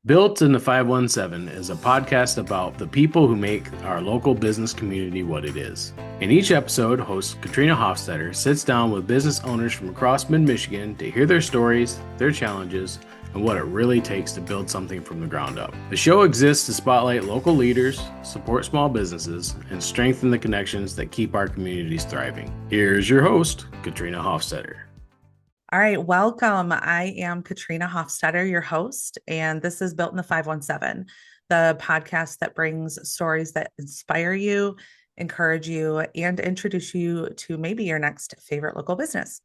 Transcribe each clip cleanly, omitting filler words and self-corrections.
Built in the 517 is a podcast about the people who make our local business community what it is. In each episode, host Katrina Hofstetter sits down with business owners from across mid-Michigan to hear their stories, their challenges, and what it really takes to build something from the ground up. The show exists to spotlight local leaders, support small businesses, and strengthen the connections that keep our communities thriving. Here's your host, Katrina Hofstetter. All right, welcome. I am Katrina Hofstetter, your host, and this is Built in the 517, the podcast that brings stories that inspire you, encourage you, and introduce you to maybe your next favorite local business.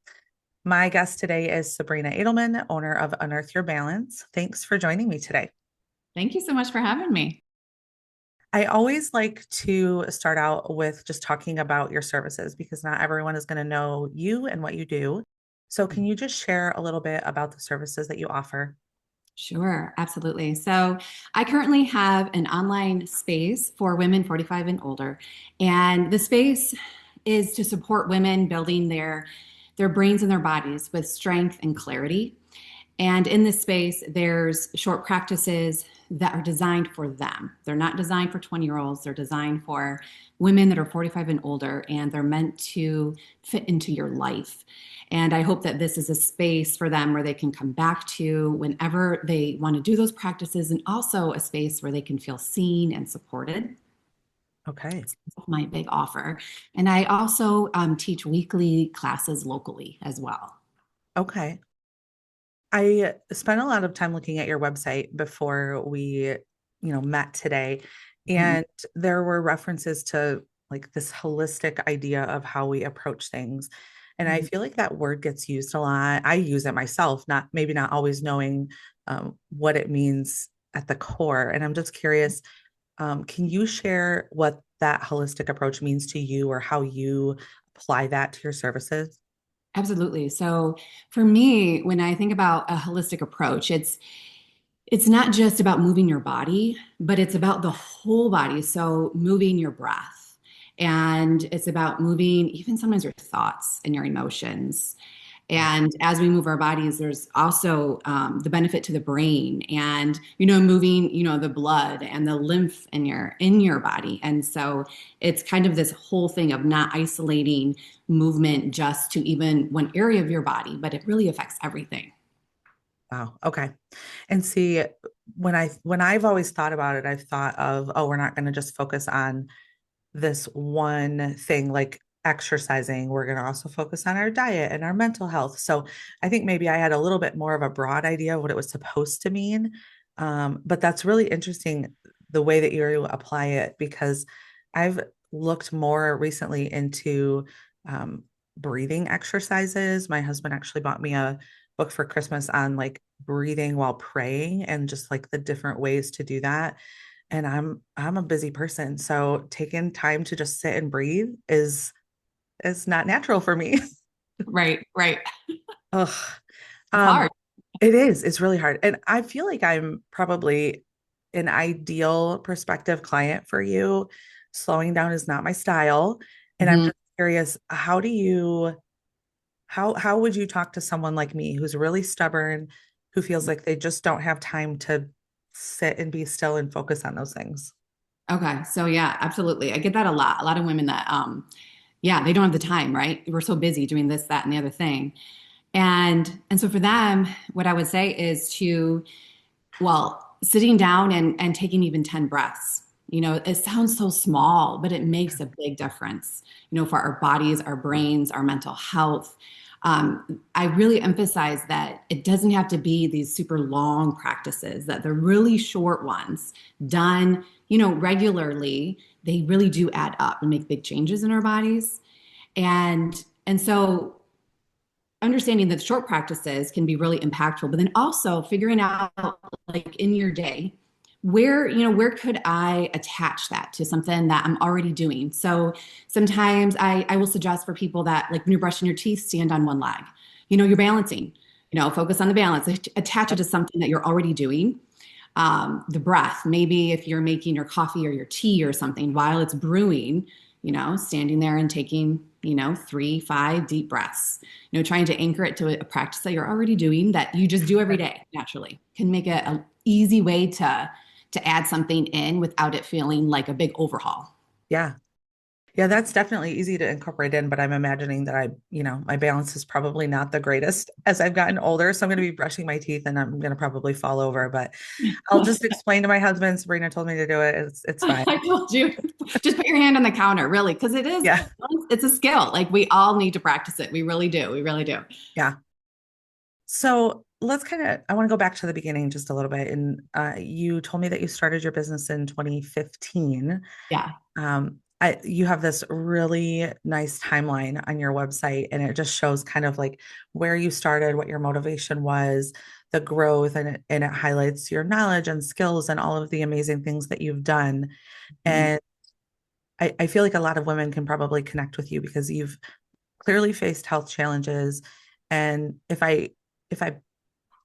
My guest today is Sabrina Adleman, owner of Unearth Your Balance. Thanks for joining me today. Thank you so much for having me. I always like to start out with just talking about your services because not everyone is going to know you and what you do. So can you just share a little bit about the services that you offer? Sure, absolutely. So I currently have an online space for women 45 and older. And the space is to support women building their brains and their bodies with strength and clarity. And in this space, there's short practices that are designed for them. They're not designed for 20-year-olds. They're designed for women that are 45 and older, and they're meant to fit into your life. And I hope that this is a space for them where they can come back to whenever they want to do those practices, and also a space where they can feel seen and supported. Okay. That's my big offer. And I also teach weekly classes locally as well. Okay. I spent a lot of time looking at your website before we, met today, and there were references to like this holistic idea of how we approach things. And I feel like that word gets used a lot. I use it myself, maybe not always knowing what it means at the core. And I'm just curious, can you share what that holistic approach means to you or how you apply that to your services? Absolutely. So for me, when I think about a holistic approach, it's not just about moving your body, but it's about the whole body. So moving your breath, and it's about moving even sometimes your thoughts and your emotions. And as we move our bodies, there's also the benefit to the brain, and moving the blood and the lymph in your body. And so it's kind of this whole thing of not isolating movement just to even one area of your body, but it really affects everything. Wow. Okay. And see, when I've always thought about it, I've thought of, oh, we're not going to just focus on this one thing like exercising. We're going to also focus on our diet and our mental health. So I think maybe I had a little bit more of a broad idea of what it was supposed to mean. But that's really interesting the way that you apply it, because I've looked more recently into breathing exercises. My husband actually bought me a book for Christmas on like breathing while praying and just like the different ways to do that. And I'm a busy person, so taking time to just sit and breathe is not natural for me. Right, right. Ugh. It's Um, hard. it is. It's really hard. And I feel like I'm probably an ideal prospective client for you. Slowing down is not my style. And I'm Mhm. just curious, how would you talk to someone like me who's really stubborn, who feels like they just don't have time to sit and be still and focus on those things? Okay, so yeah, absolutely. I get that a lot. A lot of women that, yeah, they don't have the time, right? We're so busy doing this, that, and the other thing. And so for them, what I would say is sitting down and taking even 10 breaths. It sounds so small, but it makes a big difference, for our bodies, our brains, our mental health. I really emphasize that it doesn't have to be these super long practices, that the really short ones done, regularly, they really do add up and make big changes in our bodies. And so understanding that short practices can be really impactful, but then also figuring out like in your day, where could I attach that to something that I'm already doing? So sometimes I will suggest for people that like when you're brushing your teeth, stand on one leg. You're balancing, focus on the balance, attach it to something that you're already doing. The breath, maybe if you're making your coffee or your tea or something while it's brewing, standing there and taking, 3, 5 deep breaths, trying to anchor it to a practice that you're already doing that you just do every day naturally can make it an easy way to add something in without it feeling like a big overhaul. Yeah. Yeah, that's definitely easy to incorporate in, but I'm imagining that my balance is probably not the greatest as I've gotten older. So I'm going to be brushing my teeth and I'm going to probably fall over, but I'll just explain to my husband, Sabrina told me to do it. It's fine. I told you, just put your hand on the counter, really, because Yeah. it's a skill. Like we all need to practice it. We really do. We really do. Yeah. So I want to go back to the beginning just a little bit. And you told me that you started your business in 2015. Yeah. You have this really nice timeline on your website, and it just shows kind of like where you started, what your motivation was, the growth, and it highlights your knowledge and skills and all of the amazing things that you've done. And I feel like a lot of women can probably connect with you because you've clearly faced health challenges. And if I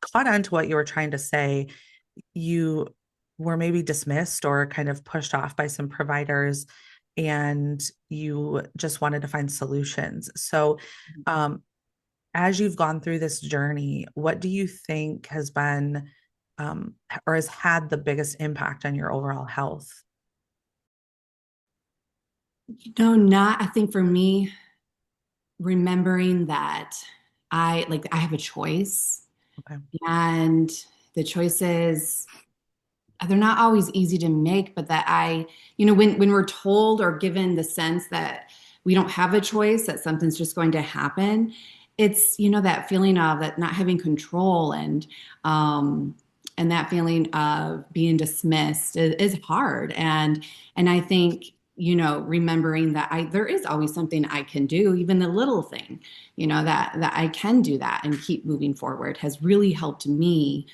caught on to what you were trying to say, you were maybe dismissed or kind of pushed off by some providers, and you just wanted to find solutions. So, as you've gone through this journey, what do you think has been or has had the biggest impact on your overall health? I think for me, remembering that I have a choice, Okay. and the choices, they're not always easy to make, but that when we're told or given the sense that we don't have a choice, that something's just going to happen, it's, that feeling of that not having control, and that feeling of being dismissed is hard. And I think, remembering that there is always something I can do, even the little thing, that I can do that and keep moving forward has really helped me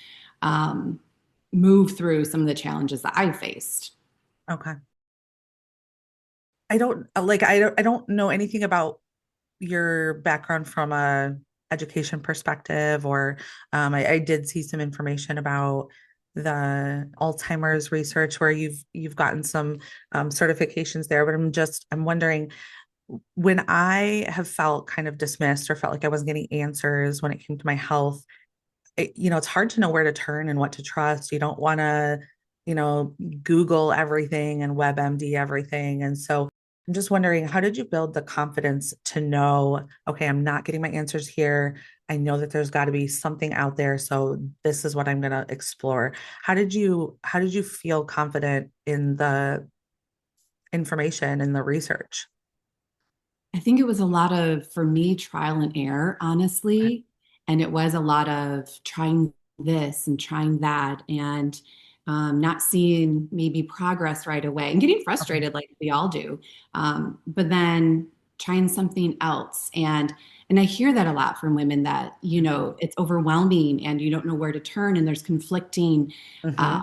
move through some of the challenges that I faced. Okay. I don't know anything about your background from a education perspective, or I did see some information about the Alzheimer's research where you've gotten some certifications there, but I'm wondering, when I have felt kind of dismissed or felt like I wasn't getting answers when it came to my health, it's hard to know where to turn and what to trust. You don't want to, Google everything and WebMD everything. And so I'm just wondering, how did you build the confidence to know, okay, I'm not getting my answers here. I know that there's got to be something out there. So this is what I'm going to explore. How did you feel confident in the information and the research? I think it was a lot of, for me, trial and error, honestly. And it was a lot of trying this and trying that, and not seeing maybe progress right away and getting Okay. frustrated like we all do. But then trying something else. And I hear that a lot from women that, it's overwhelming and you don't know where to turn and there's conflicting Mm-hmm. uh,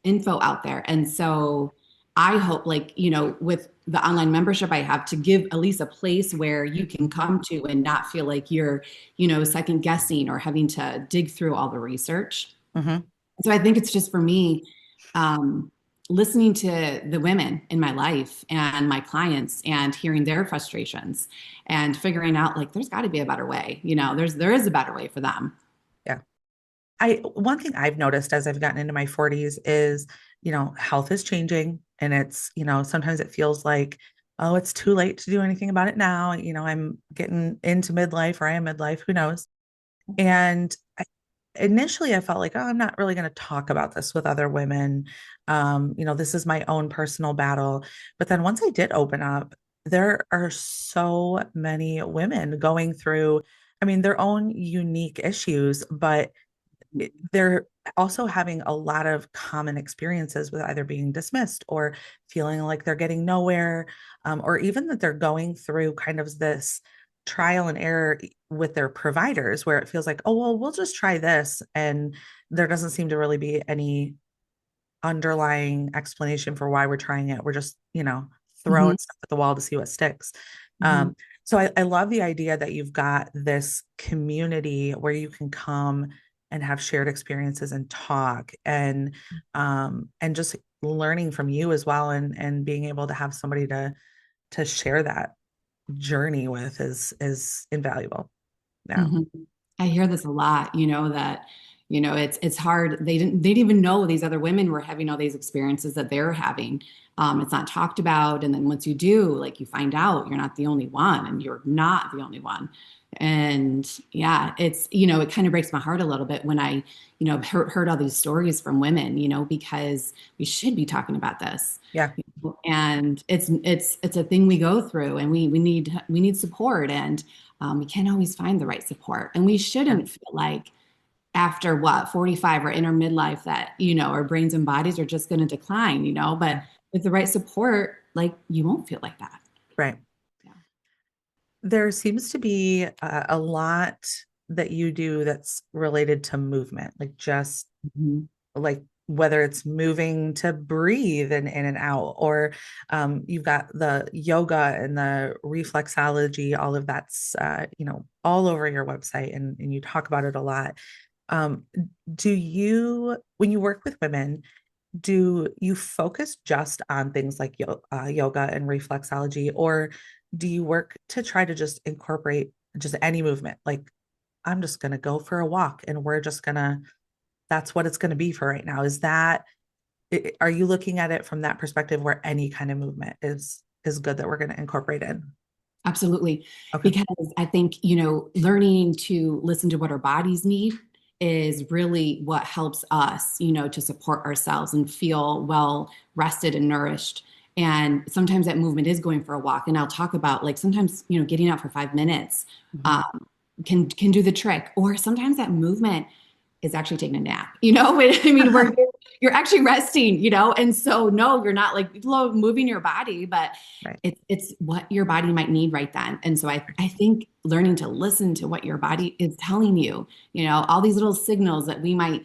info out there. And so I hope, with the online membership I have, to give at least a place where you can come to and not feel like you're, second guessing or having to dig through all the research. Mm-hmm. So I think it's just for me, um, listening to the women in my life and my clients and hearing their frustrations and figuring out like there's got to be a better way. There is a better way for them. Yeah. One thing I've noticed as I've gotten into my 40s is, health is changing, and it's, sometimes it feels like, oh, it's too late to do anything about it now. I'm getting into midlife, or I am midlife, who knows? And initially I felt like, oh, I'm not really going to talk about this with other women. This is my own personal battle. But then once I did open up, there are so many women going through, I mean, their own unique issues, but they're also having a lot of common experiences with either being dismissed or feeling like they're getting nowhere, or even that they're going through kind of this trial and error with their providers where it feels like, oh, well, we'll just try this. And there doesn't seem to really be any underlying explanation for why we're trying it. We're just, Mhm. throwing stuff at the wall to see what sticks. Mhm. So I love the idea that you've got this community where you can come and have shared experiences and talk, and just learning from you as well, and being able to have somebody to to share that journey with is invaluable. Yeah. Mhm. I hear this a lot, that, it's hard. They didn't even know these other women were having all these experiences that they're having. It's not talked about. And then once you do, like you find out you're not the only one and you're not the only one. And yeah, it kind of breaks my heart a little bit when I, heard all these stories from women, because we should be talking about this. Yeah. And it's a thing we go through, and we need support, and we can't always find the right support, and we shouldn't feel like after 45 or in our midlife that our brains and bodies are just going to decline, but with the right support, like you won't feel like that. Right. Yeah. There seems to be a lot that you do that's related to movement, like just like whether it's moving to breathe and in and out, or you've got the yoga and the reflexology, all of that's all over your website, and you talk about it a lot. Do you, when you work with women, do you focus just on things like yoga and reflexology, or do you work to try to just incorporate just any movement? Like, I'm just going to go for a walk and that's what it's going to be for right now. Are you looking at it from that perspective where any kind of movement is good that we're going to incorporate in? Absolutely. Okay. Because I think, learning to listen to what our bodies need is really what helps us, to support ourselves and feel well rested and nourished. And sometimes that movement is going for a walk. And I'll talk about like sometimes, getting out for 5 minutes can do the trick. Or sometimes that movement is actually taking a nap, I mean, you're actually resting, and so no, you're not like moving your body, but right. it's what your body might need right then. And so I think learning to listen to what your body is telling you, all these little signals that we might,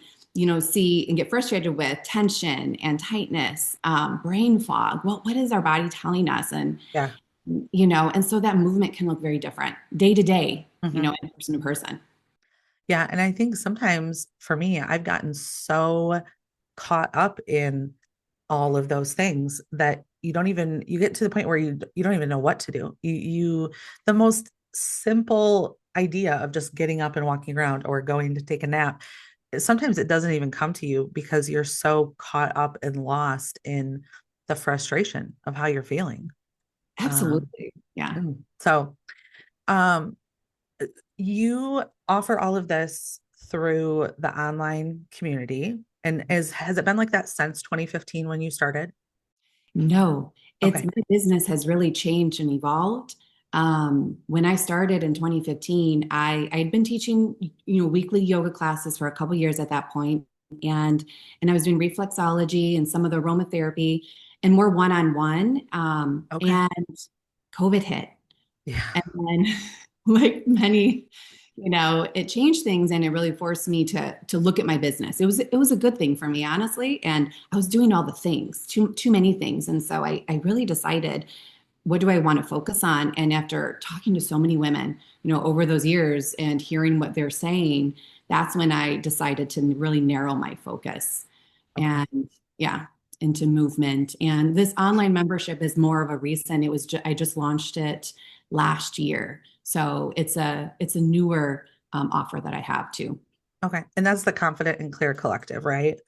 see and get frustrated with, tension and tightness, brain fog. Well, what is our body telling us? And, Yeah. and so that movement can look very different day to day, Mm-hmm. and person to person. Yeah. And I think sometimes for me, I've gotten so caught up in all of those things that you get to the point where you don't even know what to do. The most simple idea of just getting up and walking around or going to take a nap, sometimes it doesn't even come to you because you're so caught up and lost in the frustration of how you're feeling. Absolutely. Yeah. So, you offer all of this through the online community, and has it been like that since 2015 when you started? No, Okay. my business has really changed and evolved. When I started in 2015, I'd been teaching, weekly yoga classes for a couple years at that point, and I was doing reflexology and some of the aromatherapy and more one-on-one. Okay. And COVID hit, Yeah. and then like many, it changed things, and it really forced me to look at my business. It was a good thing for me, honestly. And I was doing all the things, too many things. And so I really decided, what do I want to focus on? And after talking to so many women, over those years and hearing what they're saying, that's when I decided to really narrow my focus. Okay. And yeah, into movement. And this online membership is more of a recent. I just launched it last year. So it's a newer offer that I have too. Okay. And that's the Confident and Clear Collective, right?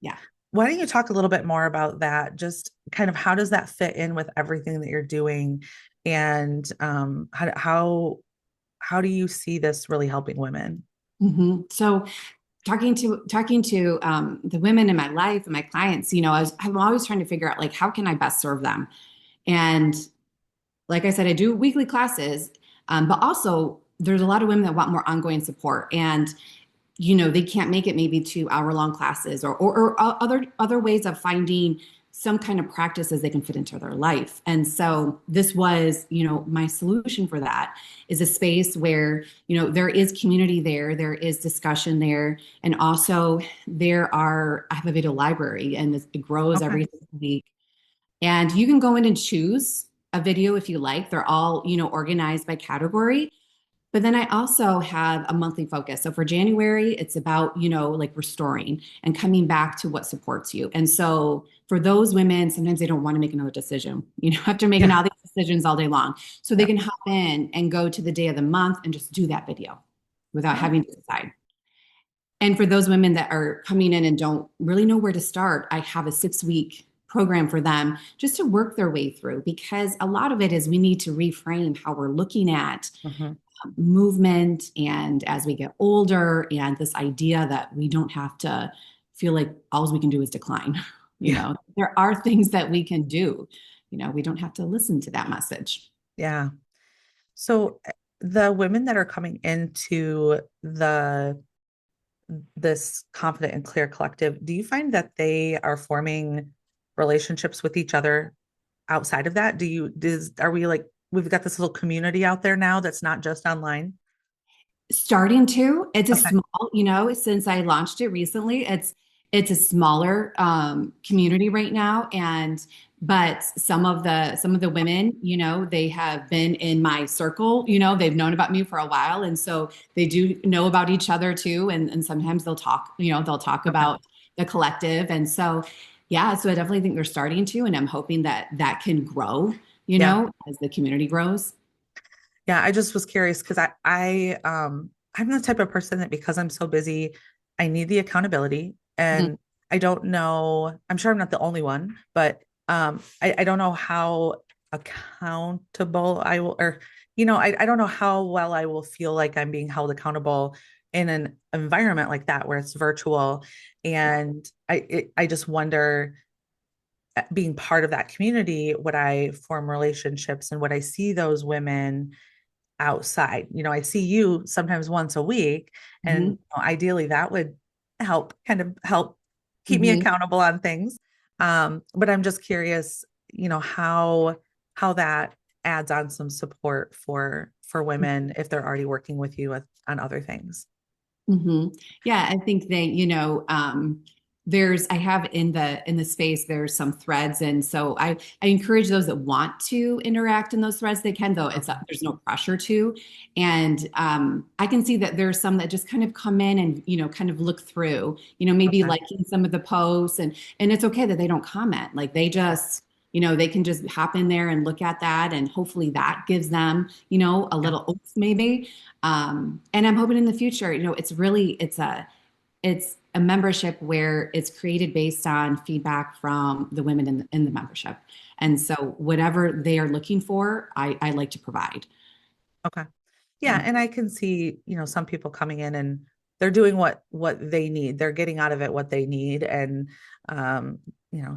Yeah. Why don't you talk a little bit more about that? Just kind of how does that fit in with everything that you're doing? And how do you see this really helping women? So talking to the women in my life and my clients, I'm always trying to figure out like, how can I best serve them? And like I said, I do weekly classes, but also there's a lot of women that want more ongoing support, and they can't make it maybe 2-hour-long classes or other ways of finding some kind of practices they can fit into their life. And so this was, my solution for that is a space where, there is community there is discussion there. And also I have a video library, and it grows every single week. And you can go in and choose a video if you like. They're all, organized by category. But then I also have a monthly focus. So for January, it's about, like restoring and coming back to what supports you. And so for those women, sometimes they don't want to make another decision, after making all these decisions all day long. So they can hop in and go to the day of the month and just do that video without having to decide. And for those women that are coming in and don't really know where to start, I have a 6-week program for them just to work their way through, because a lot of it is we need to reframe how we're looking at movement, and as we get older, and this idea that we don't have to feel like all we can do is decline. You know, there are things that we can do. You know, we don't have to listen to that message. Yeah. So the women that are coming into this confident and clear collective, do you find that they are forming relationships with each other outside of that? Are we like, we've got this little community out there now that's not just online? Starting to, it's a Okay. small, you know, since I launched it recently, it's a smaller community right now. But some of the women, you know, they have been in my circle, you know, they've known about me for a while. And so they do know about each other too. And sometimes they'll talk, you know, they'll talk about the collective. And so, yeah, so I definitely think they're starting to, and I'm hoping that that can grow, you know, as the community grows. Yeah, I just was curious because I'm the type of person that, because I'm so busy, I need the accountability. And I don't know, I'm sure I'm not the only one, but I don't know how accountable I will, or I don't know how well I will feel like I'm being held accountable in an environment like that where it's virtual. And I just wonder, being part of that community, would I form relationships and would I see those women outside? I see you sometimes once a week, and ideally that would help keep me accountable on things. But I'm just curious, how that adds on some support for women if they're already working with you on other things. Yeah, I think that, I have in the space, there's some threads. And so I encourage those that want to interact in those threads, they can, though there's no pressure to. And I can see that there's some that just kind of come in and, kind of look through, maybe liking some of the posts, and it's okay that they don't comment. Like they just, they can just hop in there and look at that. And hopefully that gives them, a little oomph maybe. And I'm hoping in the future, it's a membership where it's created based on feedback from the women in the membership. And so whatever they are looking for, I like to provide. Okay. Yeah. And I can see, some people coming in and they're doing what they need. They're getting out of it what they need. And,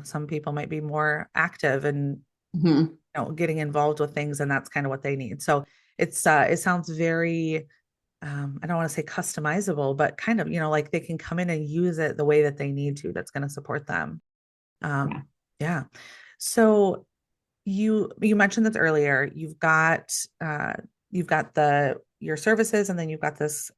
some people might be more active and, getting involved with things, and that's kind of what they need. So it sounds very, I don't want to say customizable, but kind of, like they can come in and use it the way that they need to, that's going to support them. Yeah. So you mentioned this earlier, you've got your services, and then you've got this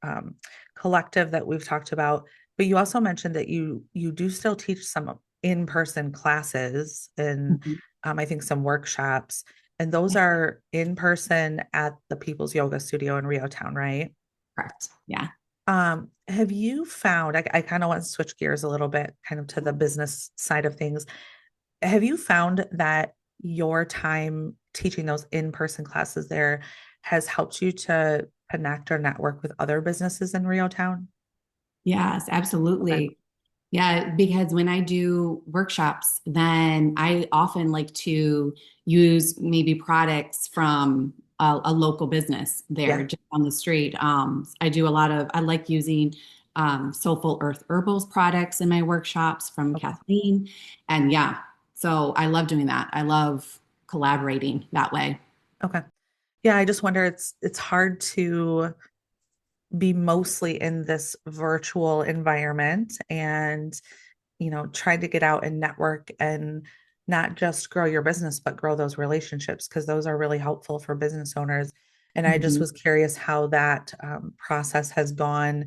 collective that we've talked about, but you also mentioned that you do still teach some in-person classes and I think some workshops, and those are in person at the People's Yoga Studio in Rio Town, right? Correct. Yeah. Have you found, I kind of want to switch gears a little bit kind of to the business side of things. Have you found that your time teaching those in-person classes there has helped you to connect or network with other businesses in Rio Town? Yes, absolutely. Yeah, because when I do workshops, then I often like to use maybe products from a local business there just on the street. I like using Soulful Earth Herbals products in my workshops from Kathleen. And yeah, so I love doing that. I love collaborating that way. Okay. Yeah, I just wonder, it's hard to be mostly in this virtual environment and, trying to get out and network and not just grow your business, but grow those relationships, because those are really helpful for business owners. And I just was curious how that process has gone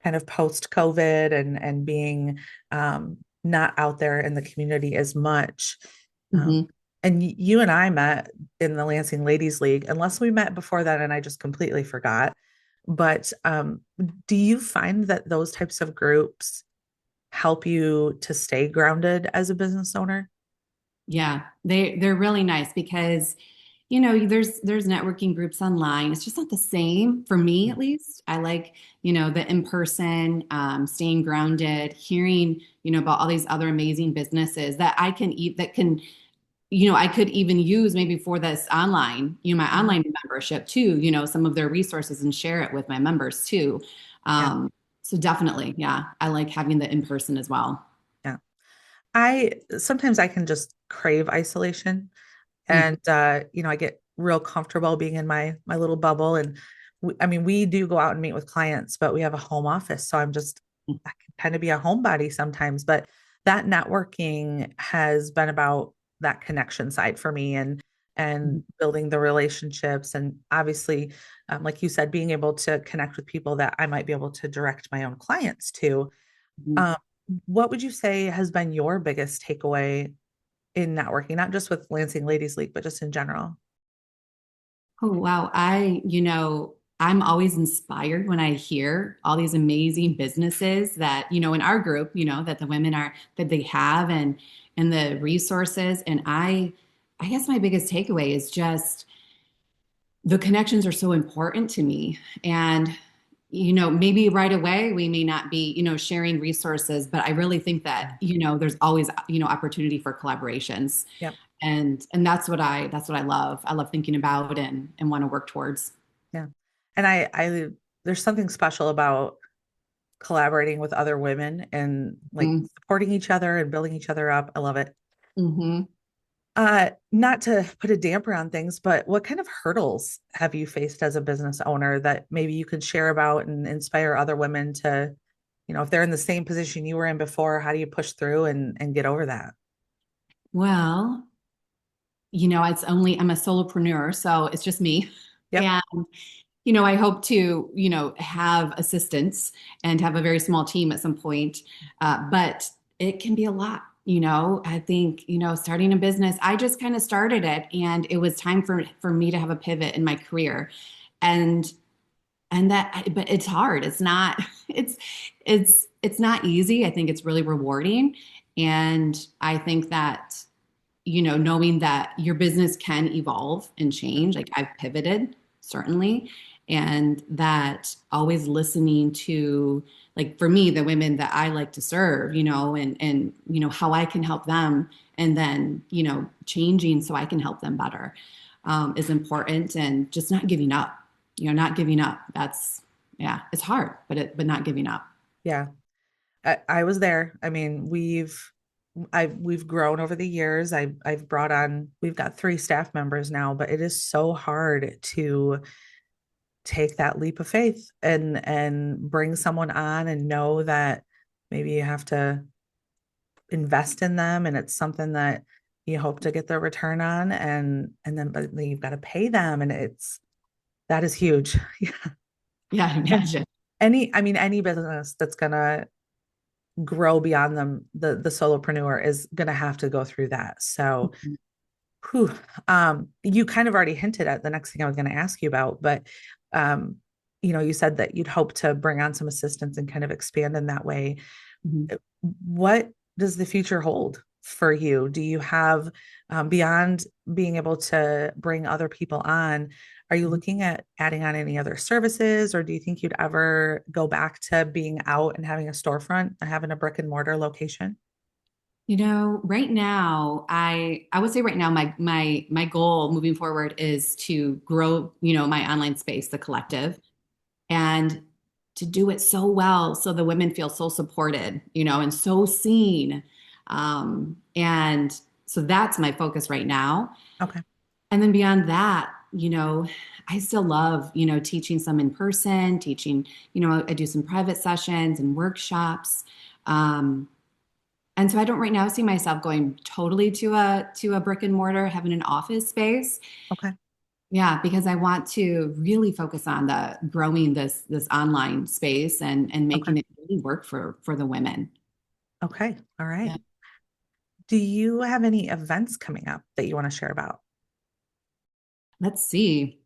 kind of post COVID and being not out there in the community as much. And you and I met in the Lansing Ladies League, unless we met before that and I just completely forgot. But do you find that those types of groups help you to stay grounded as a business owner? Yeah, they're really nice because, there's networking groups online. It's just not the same for me, at least. I like, the in-person, staying grounded, hearing, about all these other amazing businesses that I can eat, that can, I could even use maybe for this online, my online membership too, some of their resources and share it with my members too. Yeah. So definitely, yeah, I like having the in-person as well. Yeah. I sometimes I can just crave isolation. And I get real comfortable being in my little bubble. And we do go out and meet with clients, but we have a home office. So I can kind of be a homebody sometimes, but that networking has been about that connection side for me and building the relationships. And obviously, like you said, being able to connect with people that I might be able to direct my own clients to. Um, what would you say has been your biggest takeaway in networking, not just with Lansing Ladies League, but just in general? Oh, wow. I'm always inspired when I hear all these amazing businesses that, in our group, that the women that they have and the resources. And I guess my biggest takeaway is just the connections are so important to me. And, maybe right away we may not be, sharing resources, but I really think that, there's always, opportunity for collaborations. Yeah. And that's what I love. I love thinking about and want to work towards. Yeah. And I there's something special about collaborating with other women and like supporting each other and building each other up. I love it. Mm-hmm. Not to put a damper on things, but what kind of hurdles have you faced as a business owner that maybe you could share about and inspire other women to, if they're in the same position you were in before, how do you push through and get over that? Well, I'm a solopreneur, so it's just me. Yep. And, I hope to, have assistants and have a very small team at some point. But it can be a lot. I think, starting a business, I just kind of started it and it was time for me to have a pivot in my career. And but it's hard. It's not, it's not easy. I think it's really rewarding. And I think that, knowing that your business can evolve and change, like I've pivoted, certainly, and that always listening to, like for me, the women that I like to serve, and how I can help them, and then, changing so I can help them better, is important, and just not giving up, not giving up. Yeah, it's hard, but not giving up. Yeah. I was there. I mean, we've grown over the years. We've got 3 staff members now, but it is so hard to take that leap of faith and bring someone on and know that maybe you have to invest in them and it's something that you hope to get the return on but then you've got to pay them and that is huge. Yeah, I imagine. Any business that's gonna grow beyond them, the solopreneur is gonna have to go through that. So whew, you kind of already hinted at the next thing I was going to ask you about, but you said that you'd hope to bring on some assistance and kind of expand in that way. What does the future hold for you? Do you have, beyond being able to bring other people on, are you looking at adding on any other services, or do you think you'd ever go back to being out and having a storefront and having a brick and mortar location? Right now, I would say right now, my goal moving forward is to grow, my online space, the collective, and to do it so well so the women feel so supported, and so seen. And so that's my focus right now. Okay. And then beyond that, I still love, teaching some in person, teaching, I do some private sessions and workshops. And so I don't right now see myself going totally to a brick and mortar, having an office space. Okay. Yeah, because I want to really focus on the growing this online space and making it really work for the women. Okay. All right. Yeah. Do you have any events coming up that you want to share about? Let's see.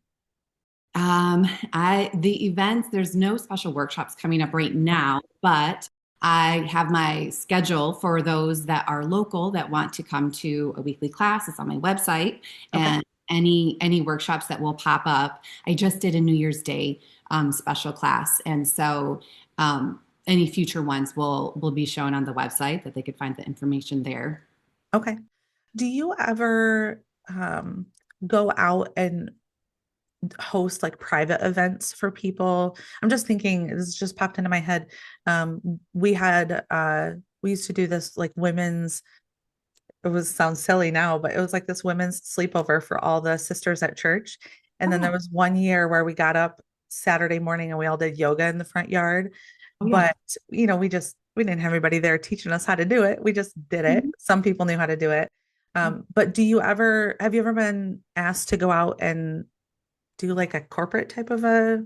The events, there's no special workshops coming up right now, but I have my schedule for those that are local that want to come to a weekly class. It's on my website. Okay. any workshops that will pop up. I just did a New Year's Day special class. And so any future ones will be shown on the website that they could find the information there. Okay. Do you ever go out and host like private events for people? I'm just thinking, this just popped into my head. We used to do this like women's, sounds silly now, but it was like this women's sleepover for all the sisters at church. And then there was one year where we got up Saturday morning and we all did yoga in the front yard. But we didn't have anybody there teaching us how to do it. We just did it. Some people knew how to do it. But have you ever been asked to go out and do like a corporate type of a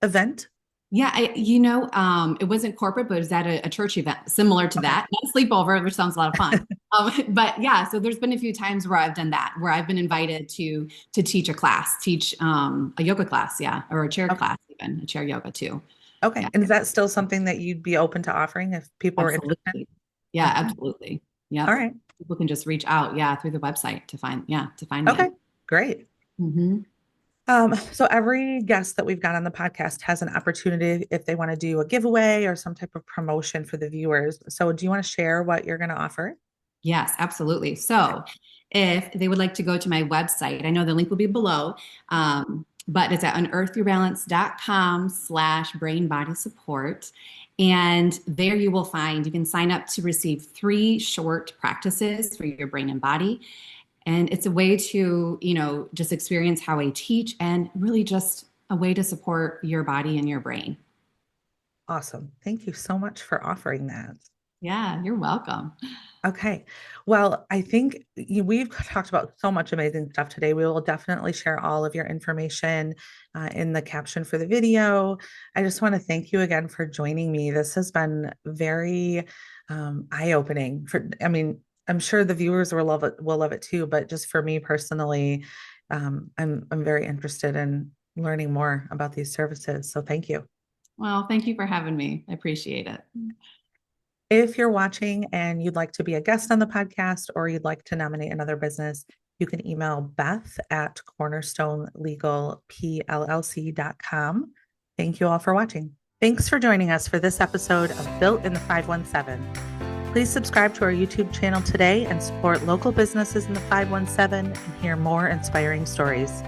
event? Yeah, it wasn't corporate, but it was at a church event similar to that. Not a sleepover, which sounds a lot of fun. But yeah, so there's been a few times where I've done that, where I've been invited to teach a class, a yoga class, or a chair class, even a chair yoga too. Okay. Yeah. And is that still something that you'd be open to offering if people were interested? Yeah, absolutely. Yeah. All right. People can just reach out, through the website to find me. Okay, great. Mm-hmm. So every guest that we've got on the podcast has an opportunity if they want to do a giveaway or some type of promotion for the viewers. So do you want to share what you're going to offer? Yes, absolutely. So if they would like to go to my website, I know the link will be below, but it's at unearthyourbalance.com/brain body support. And there you can sign up to receive 3 short practices for your brain and body. And it's a way to, just experience how I teach, and really just a way to support your body and your brain. Awesome. Thank you so much for offering that. Yeah, you're welcome. Okay. Well, I think we've talked about so much amazing stuff today. We will definitely share all of your information in the caption for the video. I just want to thank you again for joining me. This has been very eye-opening. I'm sure the viewers will love it too, but just for me personally, I'm very interested in learning more about these services. So thank you. Well, thank you for having me. I appreciate it. If you're watching and you'd like to be a guest on the podcast, or you'd like to nominate another business, you can email beth@cornerstonelegalpllc.com. Thank you all for watching. Thanks for joining us for this episode of Built in the 517. Please subscribe to our YouTube channel today and support local businesses in the 517 and hear more inspiring stories.